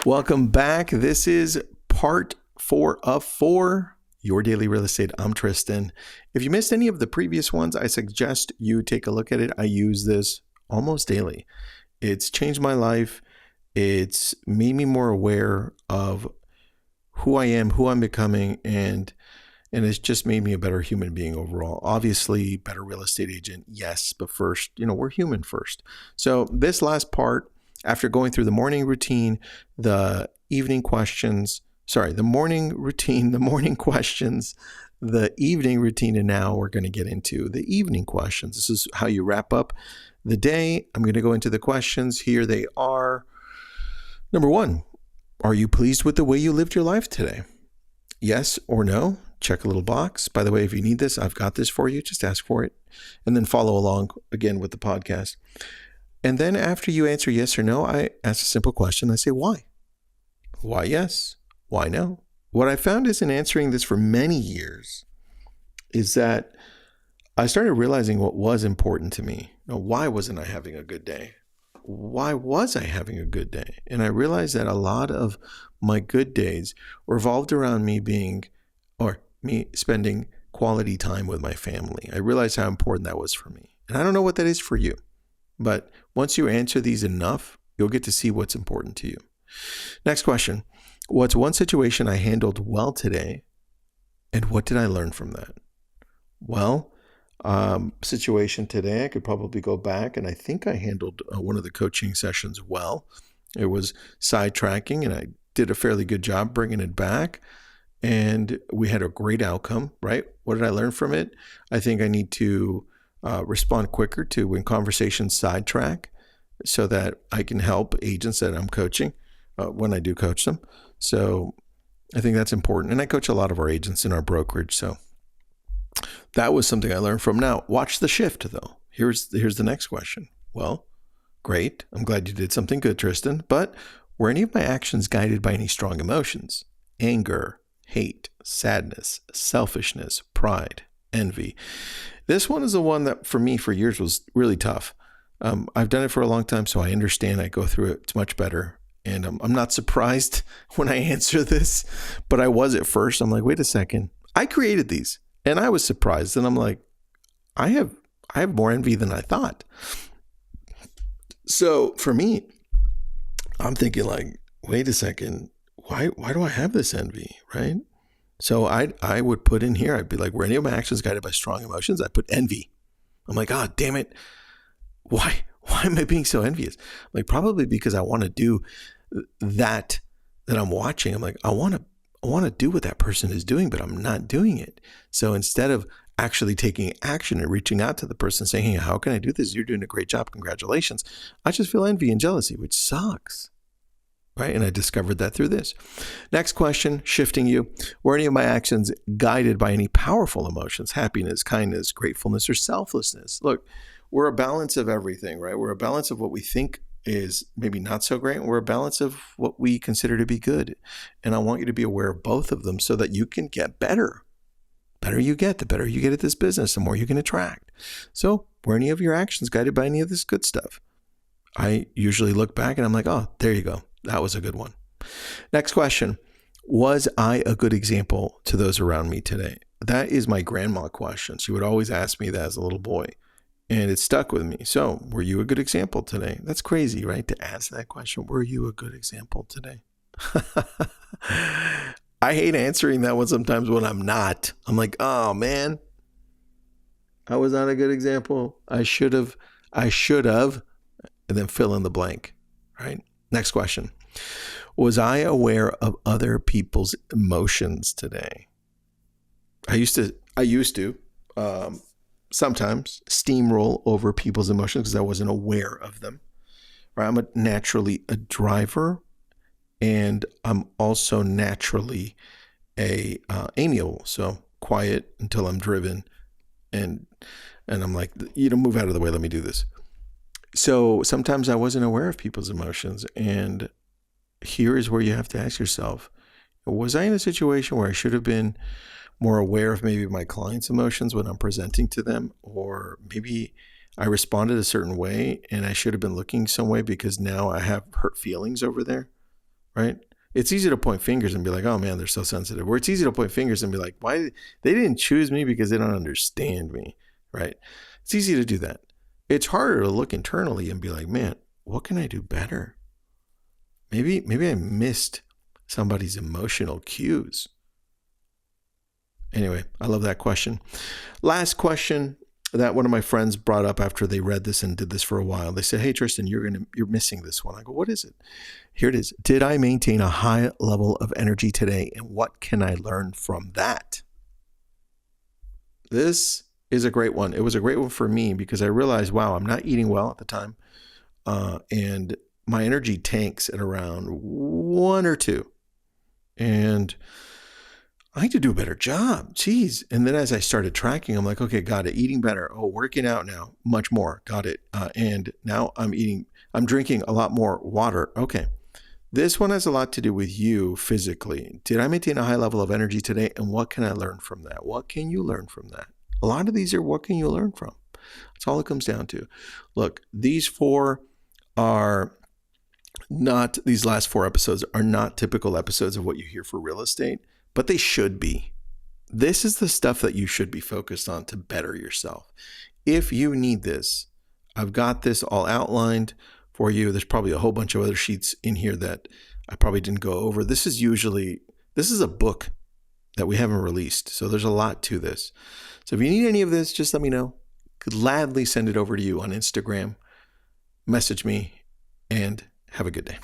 Welcome back. This is part 4 of 4, Your Daily Real Estate. I'm Tristan. If you missed any of the previous ones, I suggest you take a look at it. I use this almost daily. It's changed my life. It's made me more aware of who I am, who I'm becoming, and it's just made me a better human being overall. Obviously, better real estate agent, yes, but first, we're human first. So this last part, after going through the morning routine, the evening questions, the morning routine, the morning questions, the evening routine, and now we're going to get into the evening questions. This is how you wrap up the day. I'm going to go into the questions. Here they are. Number 1, are you pleased with the way you lived your life today? Yes or no? Check a little box. By the way, if you need this, I've got this for you. Just ask for it. And then follow along again with the podcast. And then after you answer yes or no, I ask a simple question. I say, why? Why yes? Why no? What I found is in answering this for many years is that I started realizing what was important to me. Why wasn't I having a good day? Why was I having a good day? And I realized that a lot of my good days revolved around me spending quality time with my family. I realized how important that was for me. And I don't know what that is for you. But once you answer these enough, you'll get to see what's important to you. Next question. What's one situation I handled well today, and what did I learn from that? Well, situation today, I could probably go back, and I think I handled one of the coaching sessions well. It was sidetracking, and I did a fairly good job bringing it back, and we had a great outcome, right? What did I learn from it? I think I need to respond quicker to when conversations sidetrack so that I can help agents that I'm coaching when I do coach them. So I think that's important. And I coach a lot of our agents in our brokerage. So that was something I learned from. Now, watch the shift, though. Here's the next question. Well, great. I'm glad you did something good, Tristan. But were any of my actions guided by any strong emotions? Anger, hate, sadness, selfishness, pride, envy. This one is the one that for me for years was really tough. I've done it for a long time, so I understand. I go through it. It's much better. And I'm not surprised when I answer this, but I was at first. I'm like, wait a second. I created these and I was surprised. And I'm like, I have more envy than I thought. So for me, I'm thinking like, wait a second. Why do I have this envy, right? So I would put in here, I'd be like, were any of my actions guided by strong emotions? I put envy. I'm like, oh, damn it. Why am I being so envious? Like, probably because I want to do that I'm watching. I'm like, I want to do what that person is doing, but I'm not doing it. So instead of actually taking action and reaching out to the person saying, hey, how can I do this? You're doing a great job. Congratulations. I just feel envy and jealousy, which sucks. Right? And I discovered that through this. Next question, shifting you. Were any of my actions guided by any powerful emotions? Happiness, kindness, gratefulness, or selflessness? Look, we're a balance of everything, right? We're a balance of what we think is maybe not so great. And we're a balance of what we consider to be good. And I want you to be aware of both of them so that you can get better. Better you get, the better you get at this business, the more you can attract. So were any of your actions guided by any of this good stuff? I usually look back and I'm like, oh, there you go. That was a good one. Next question. Was I a good example to those around me today? That is my grandma question. She would always ask me that as a little boy, and it stuck with me. So, were you a good example today? That's crazy, right? To ask that question. Were you a good example today? I hate answering that one sometimes when I'm not. I'm like, oh man, I was not a good example. I should have, and then fill in the blank, right? Next question. Was I aware of other people's emotions today? I used to sometimes steamroll over people's emotions because I wasn't aware of them. Right? I'm naturally a driver, and I'm also naturally amiable. So quiet until I'm driven, and I'm like, move out of the way. Let me do this. So sometimes I wasn't aware of people's emotions. And here is where you have to ask yourself, was I in a situation where I should have been more aware of maybe my client's emotions when I'm presenting to them? Or maybe I responded a certain way and I should have been looking some way because now I have hurt feelings over there, right? It's easy to point fingers and be like, oh man, they're so sensitive. Or it's easy to point fingers and be like, why they didn't choose me because they don't understand me, right? It's easy to do that. It's harder to look internally and be like, man, what can I do better? Maybe I missed somebody's emotional cues. Anyway, I love that question. Last question that one of my friends brought up after they read this and did this for a while. They said, hey, Tristan, you're missing this one. I go, what is it? Here it is. Did I maintain a high level of energy today? And what can I learn from that? This is a great one. It was a great one for me because I realized, wow, I'm not eating well at the time. And my energy tanks at around 1 or 2. And I need to do a better job. Jeez. And then as I started tracking, I'm like, okay, got it. Eating better. Oh, working out now. Much more. Got it. And now I'm drinking a lot more water. Okay. This one has a lot to do with you physically. Did I maintain a high level of energy today? And what can I learn from that? What can you learn from that? A lot of these are what can you learn from? That's all it comes down to. Look, these last 4 episodes are not typical episodes of what you hear for real estate, but they should be. This is the stuff that you should be focused on to better yourself. If you need this, I've got this all outlined for you. There's probably a whole bunch of other sheets in here that I probably didn't go over. This is a book that we haven't released. So there's a lot to this. So if you need any of this, just let me know. Gladly send it over to you on Instagram. Message me and have a good day.